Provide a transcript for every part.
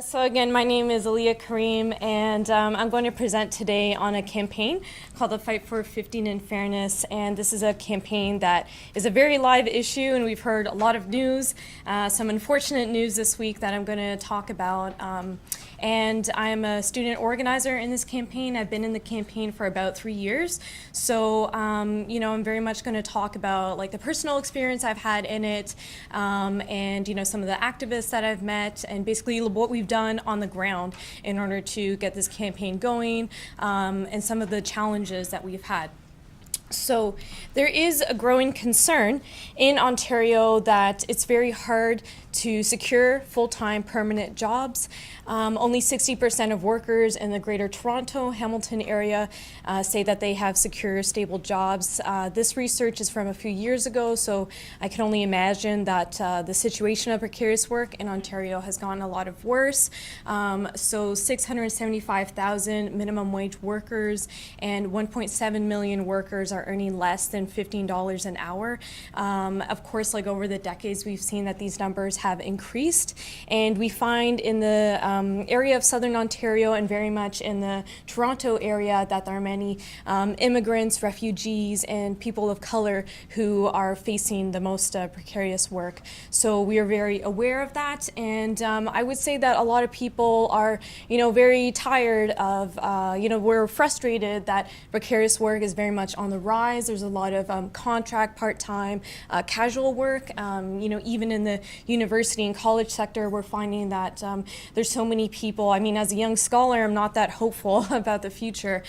So again, my name is Alia Karim, and I'm going to present today on a campaign called the Fight for 15 in Fairness. And this is a campaign that is a very live issue, and we've heard a lot of news, some unfortunate news this week that I'm going to talk about. And I'm a student organizer in this campaign. I've been in the campaign for about 3 years. So, I'm very much going to talk about like the personal experience I've had in it, and some of the activists that I've met, and basically what we've done on the ground in order to get this campaign going, and some of the challenges that we've had. So there is a growing concern in Ontario that it's very hard to secure full-time permanent jobs. Only 60% of workers in the Greater Toronto, Hamilton area say that they have secure, stable jobs. This research is from a few years ago, so I can only imagine that the situation of precarious work in Ontario has gotten a lot of worse. So 675,000 minimum wage workers and 1.7 million workers are earning less than $15 an hour. Of course, like over the decades, we've seen that these numbers have increased, and we find in the area of Southern Ontario and very much in the Toronto area that there are many immigrants, refugees, and people of color who are facing the most precarious work. So we are very aware of that, and I would say that a lot of people are, very tired of, we're frustrated that precarious work is very much on the rise. There's a lot of contract, part-time, casual work. Even in the university and college sector, we're finding that there's so many people. I mean, as a young scholar, I'm not that hopeful about the future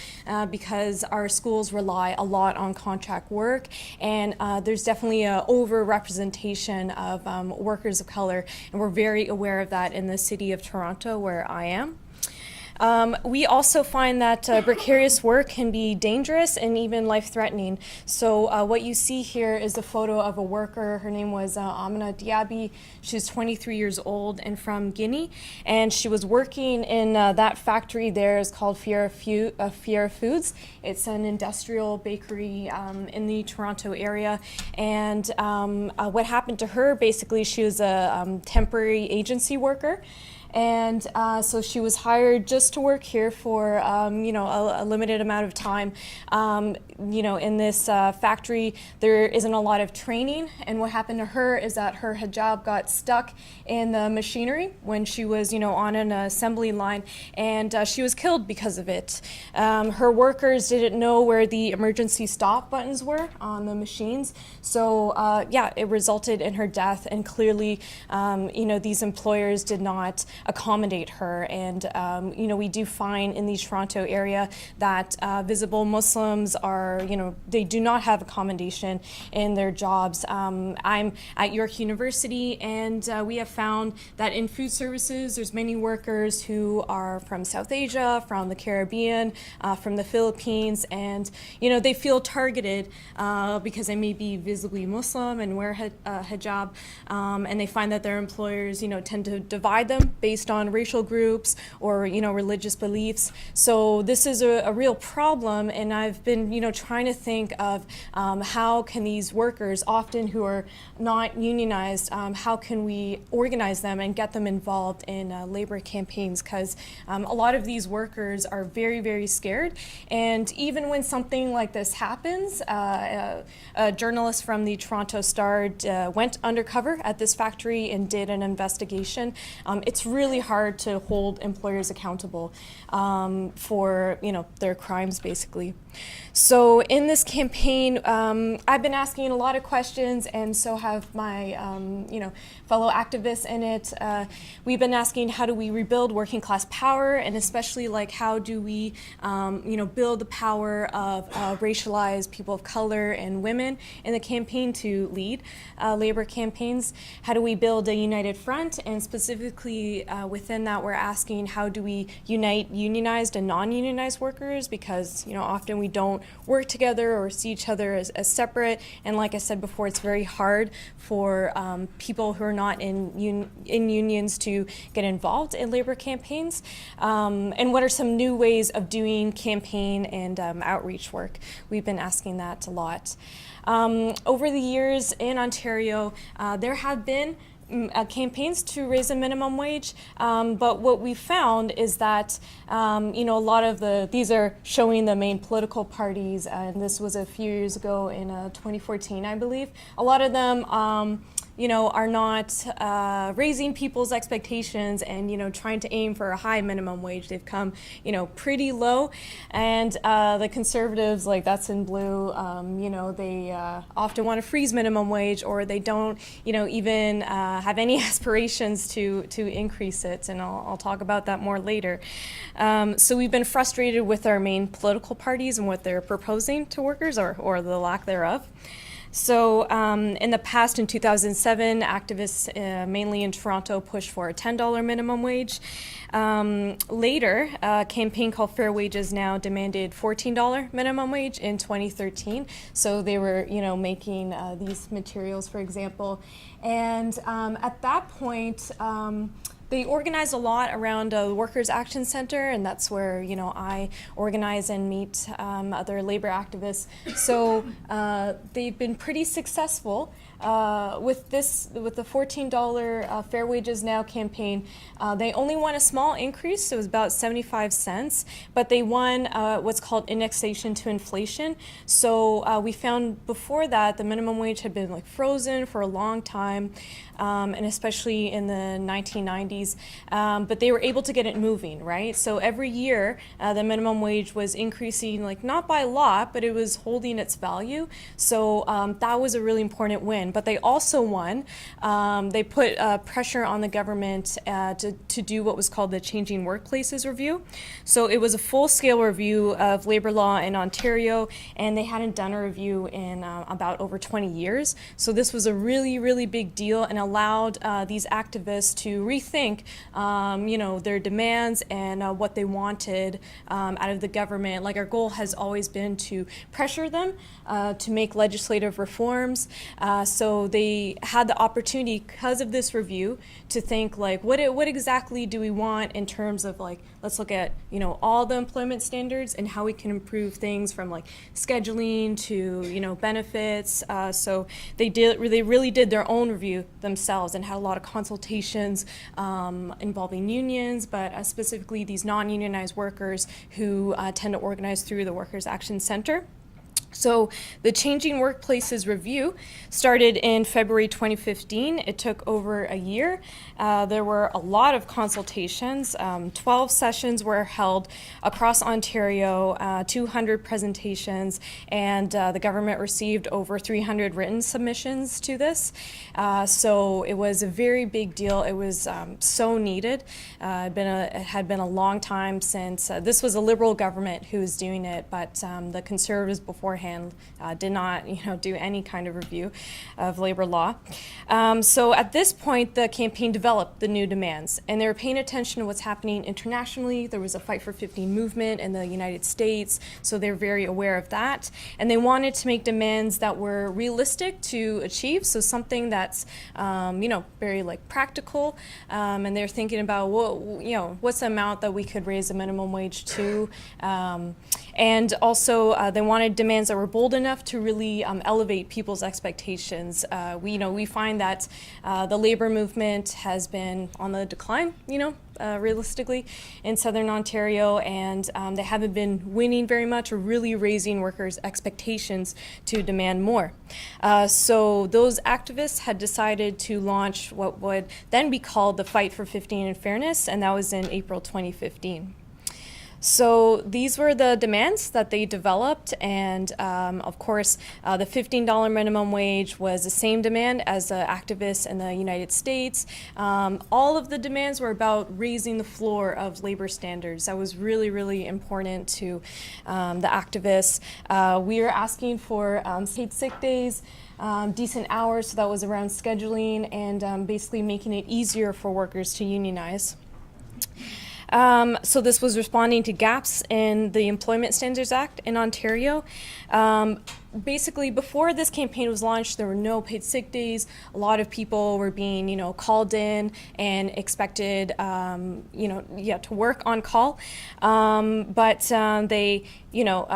because our schools rely a lot on contract work, and there's definitely an over-representation of workers of color, and we're very aware of that in the city of Toronto, where I am. We also find that precarious work can be dangerous and even life-threatening. So what you see here is a photo of a worker. Her name was Amina Diaby. She's 23 years old and from Guinea, and she was working in that factory there. Is called Fiera Foods. It's an industrial bakery in the Toronto area, and what happened to her, basically, she was a temporary agency worker. And so she was hired just to work here for, a limited amount of time. In this factory, there isn't a lot of training. And what happened to her is that her hijab got stuck in the machinery when she was, on an assembly line, and she was killed because of it. Her workers didn't know where the emergency stop buttons were on the machines. So, it resulted in her death. And clearly, these employers did not accommodate her, and we do find in the Toronto area that visible Muslims are, they do not have accommodation in their jobs. I'm at York University, and we have found that in food services, there's many workers who are from South Asia, from the Caribbean, from the Philippines, and they feel targeted because they may be visibly Muslim and wear hijab, and they find that their employers, tend to divide them based on racial groups or religious beliefs. So this is a real problem, and I've been trying to think of how can these workers, often who are not unionized, how can we organize them and get them involved in labor campaigns, because a lot of these workers are very, very scared. And even when something like this happens, a journalist from the Toronto Star went undercover at this factory and did an investigation. It's really hard to hold employers accountable for their crimes, basically. So in this campaign, I've been asking a lot of questions, and so have my fellow activists in it. We've been asking, how do we rebuild working class power, and especially how do we build the power of racialized people of color and women in the campaign to lead labor campaigns? How do we build a united front, and specifically within that, we're asking, how do we unite unionized and non-unionized workers, because often we don't work together or see each other as separate. And like I said before, it's very hard for people who are not in unions to get involved in labor campaigns. And what are some new ways of doing campaign and outreach work? We've been asking that a lot. Over the years in Ontario, there have been campaigns to raise the minimum wage, but what we found is that a lot of these are showing the main political parties, and this was a few years ago in 2014, I believe. A lot of them are not raising people's expectations and, trying to aim for a high minimum wage. They've come, pretty low. And the conservatives, like that's in blue, they often want to freeze minimum wage, or they don't, even have any aspirations to increase it. And I'll talk about that more later. So we've been frustrated with our main political parties and what they're proposing to workers, or the lack thereof. So in the past, in 2007, activists mainly in Toronto pushed for a $10 minimum wage. Later, a campaign called Fair Wages Now demanded $14 minimum wage in 2013. So they were, making these materials, for example. And at that point, they organized a lot around the Workers' Action Center, and that's where I organize and meet other labor activists. So they've been pretty successful with the $14 Fair Wages Now campaign. They only won a small increase, so it was about 75 cents, but they won what's called indexation to inflation. So we found before that the minimum wage had been frozen for a long time, and especially in the 1990s, but they were able to get it moving, right? So every year the minimum wage was increasing, not by a lot, but it was holding its value. So that was a really important win. But they also won. They put pressure on the government to do what was called the Changing Workplaces Review. So it was a full-scale review of labor law in Ontario, and they hadn't done a review in about over 20 years. So this was a really, really big deal, and allowed these activists to rethink, their demands and what they wanted out of the government. Our goal has always been to pressure them to make legislative reforms. So they had the opportunity, because of this review, to think what exactly do we want in terms of let's look at all the employment standards and how we can improve things from scheduling to benefits. So they really did their own review themselves and had a lot of consultations involving unions, but specifically these non-unionized workers who tend to organize through the Workers' Action Center. So the Changing Workplaces Review started in February 2015. It took over a year. There were a lot of consultations. 12 sessions were held across Ontario, 200 presentations, and the government received over 300 written submissions to this. So it was a very big deal. It was so needed. It had been a long time since this was a Liberal government who was doing it, but the Conservatives beforehand did not, do any kind of review of labor law. So at this point, the campaign developed the new demands, and they were paying attention to what's happening internationally. There was a Fight for 15 movement in the United States, so they're very aware of that. And they wanted to make demands that were realistic to achieve, so something that's, very practical. And they're thinking about, what's the amount that we could raise the minimum wage to? And also, they wanted demands that were bold enough to really elevate people's expectations. We find that the labor movement has been on the decline, realistically, in Southern Ontario, and they haven't been winning very much or really raising workers' expectations to demand more. So those activists had decided to launch what would then be called the Fight for 15 and Fairness, and that was in April 2015. So these were the demands that they developed, and of course the $15 minimum wage was the same demand as the activists in the United States. All of the demands were about raising the floor of labor standards. That was really, really important to the activists. We were asking for paid sick days, decent hours, so that was around scheduling, and basically making it easier for workers to unionize. So this was responding to gaps in the Employment Standards Act in Ontario. basically, before this campaign was launched, there were no paid sick days. A lot of people were being, called in and expected, to work on call. But they,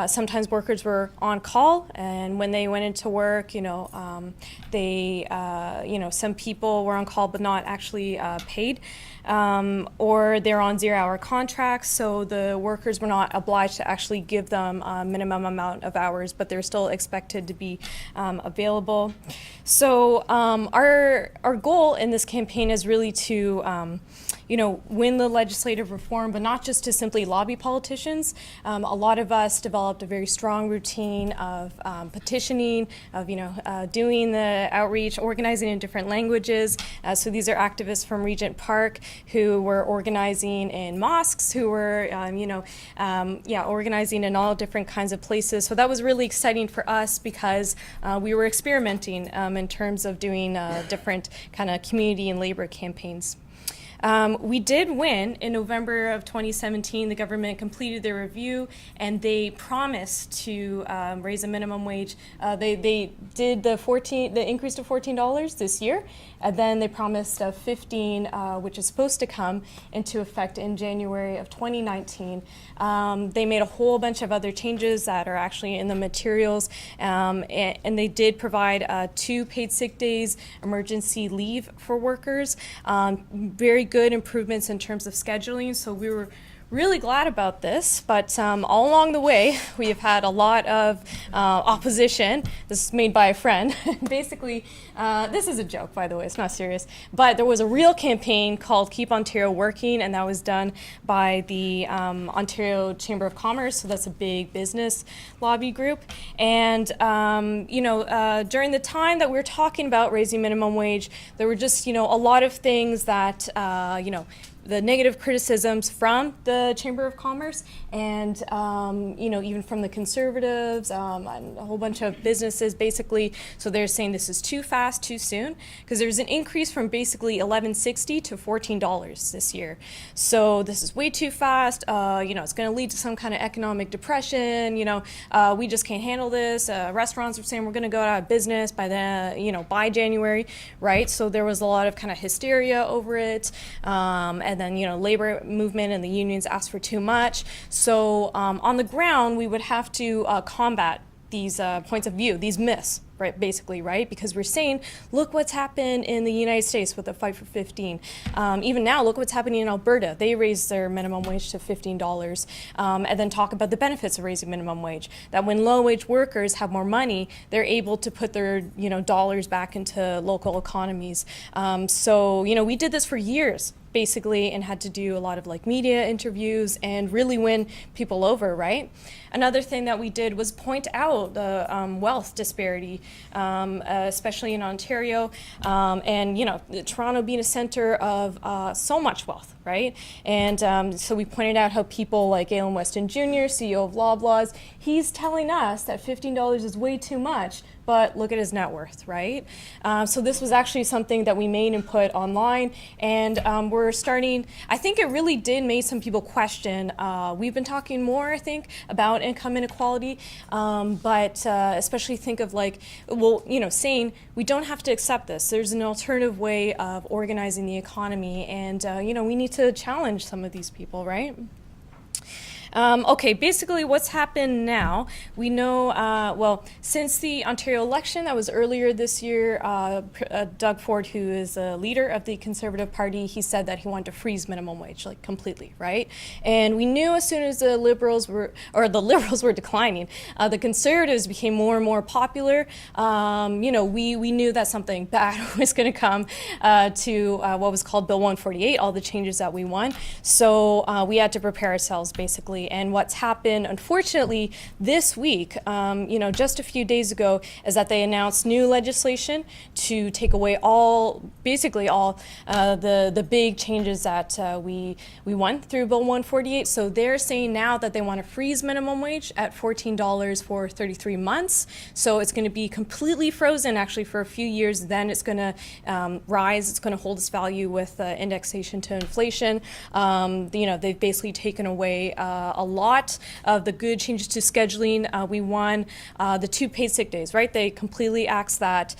sometimes workers were on call, and when they went into work, some people were on call but not actually paid. Or they're on 0-hour contracts, so the workers were not obliged to actually give them a minimum amount of hours, but they're still expected to be available. So our goal in this campaign is really to win the legislative reform, but not just to simply lobby politicians. A lot of us developed a very strong routine of petitioning, of doing the outreach, organizing in different languages. So these are activists from Regent Park who were organizing in mosques, who were organizing in all different kinds of places. So that was really exciting for us because we were experimenting in terms of doing different kind of community and labor campaigns. We did win in November of 2017. The government completed their review and they promised to raise a minimum wage. They did the increase to $14 this year, and then they promised $15, which is supposed to come into effect in January of 2019. They made a whole bunch of other changes that are actually in the materials, and they did provide 2 paid sick days, emergency leave for workers, very good improvements in terms of scheduling, so we were really glad about this, but all along the way we have had a lot of opposition. This is made by a friend. Basically, this is a joke, by the way, it's not serious, but there was a real campaign called Keep Ontario Working, and that was done by the Ontario Chamber of Commerce, so that's a big business lobby group. And during the time that we were talking about raising minimum wage, there were just a lot of things that the negative criticisms from the Chamber of Commerce and even from the Conservatives and a whole bunch of businesses, basically. So they're saying this is too fast, too soon, because there's an increase from basically $11.60 to $14 this year. So this is way too fast. It's going to lead to some kind of economic depression. We just can't handle this. Restaurants are saying we're going to go out of business by by January, right? So there was a lot of kind of hysteria over it. And then, labor movement and the unions asked for too much. So on the ground, we would have to combat these points of view, these myths, right, basically, right? Because we're saying, look what's happened in the United States with the Fight for 15. Even now, look what's happening in Alberta. They raised their minimum wage to $15, and then talk about the benefits of raising minimum wage. That when low-wage workers have more money, they're able to put their dollars back into local economies. So we did this for years, basically, and had to do a lot of media interviews and really win people over, right? Another thing that we did was point out the wealth disparity, especially in Ontario, and Toronto being a center of so much wealth, right? And so we pointed out how people like Galen Weston Jr., CEO of Loblaws, he's telling us that $15 is way too much, but look at his net worth, right? So this was actually something that we made and put online, and we're starting, I think it really did make some people question. We've been talking more, I think, about income inequality, but especially think of saying we don't have to accept this. There's an alternative way of organizing the economy, and we need to challenge some of these people, right? Okay, basically what's happened now, we know, since the Ontario election that was earlier this year, Doug Ford, who is a leader of the Conservative Party, he said that he wanted to freeze minimum wage, completely, right? And we knew as soon as the Liberals were declining, the Conservatives became more and more popular. We knew that something bad was going to come to what was called Bill 148, all the changes that we won. So we had to prepare ourselves, basically. And what's happened, unfortunately, this week, just a few days ago, is that they announced new legislation to take away basically all the big changes that we won through Bill 148. So they're saying now that they want to freeze minimum wage at $14 for 33 months. So it's going to be completely frozen, actually, for a few years. Then it's going to rise. It's going to hold its value with indexation to inflation. They've basically taken away a lot of the good changes to scheduling. We won the 2 paid sick days, right? They completely axed that.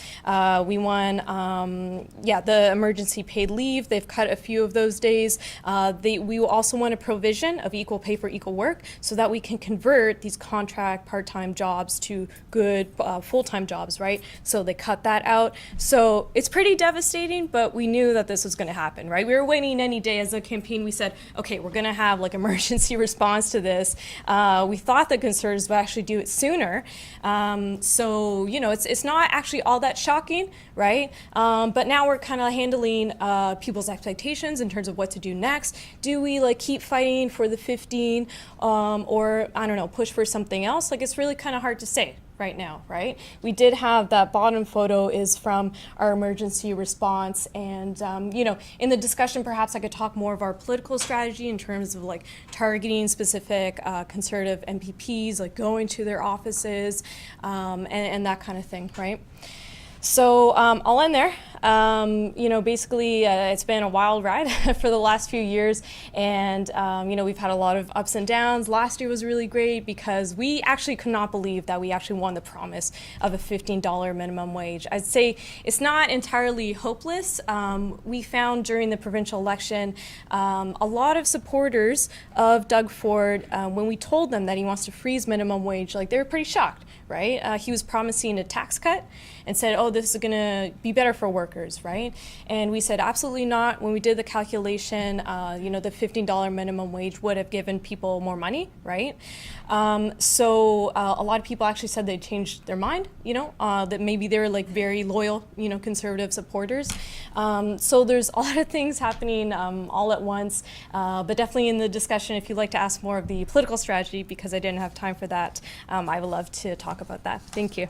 We won, the emergency paid leave. They've cut a few of those days. We also want a provision of equal pay for equal work so that we can convert these contract part-time jobs to good full-time jobs, right? So they cut that out. So it's pretty devastating, but we knew that this was going to happen, right? We were waiting any day as a campaign. We said, okay, we're going to have like emergency response to this. We thought the conservatives would actually do it sooner. So, you know, it's not actually all that shocking, right? But now we're kind of handling people's expectations in terms of what to do next. Do we like keep fighting for the 15 or, I don't know, push for something else? Like, it's really kind of hard to say right now, right? We did have that bottom photo is from our emergency response, and you know, in the discussion perhaps I could talk more of our political strategy in terms of like targeting specific conservative MPPs, like going to their offices and that kind of thing, right? So I'll end there. You know, basically it's been a wild ride for the last few years, and you know, we've had a lot of ups and downs. Last year was really great because we actually could not believe that we actually won the promise of a $15 minimum wage. I'd say it's not entirely hopeless. We found during the provincial election a lot of supporters of Doug Ford, when we told them that he wants to freeze minimum wage, like they were pretty shocked, right? He was promising a tax cut and said, oh, this is going to be better for workers, right? And we said, absolutely not. When we did the calculation, you know, the $15 minimum wage would have given people more money, right? So a lot of people actually said they changed their mind, you know, that maybe they were like very loyal, you know, conservative supporters. So there's a lot of things happening all at once, but definitely in the discussion, if you'd like to ask more of the political strategy, because I didn't have time for that, I would love to talk about that. Thank you.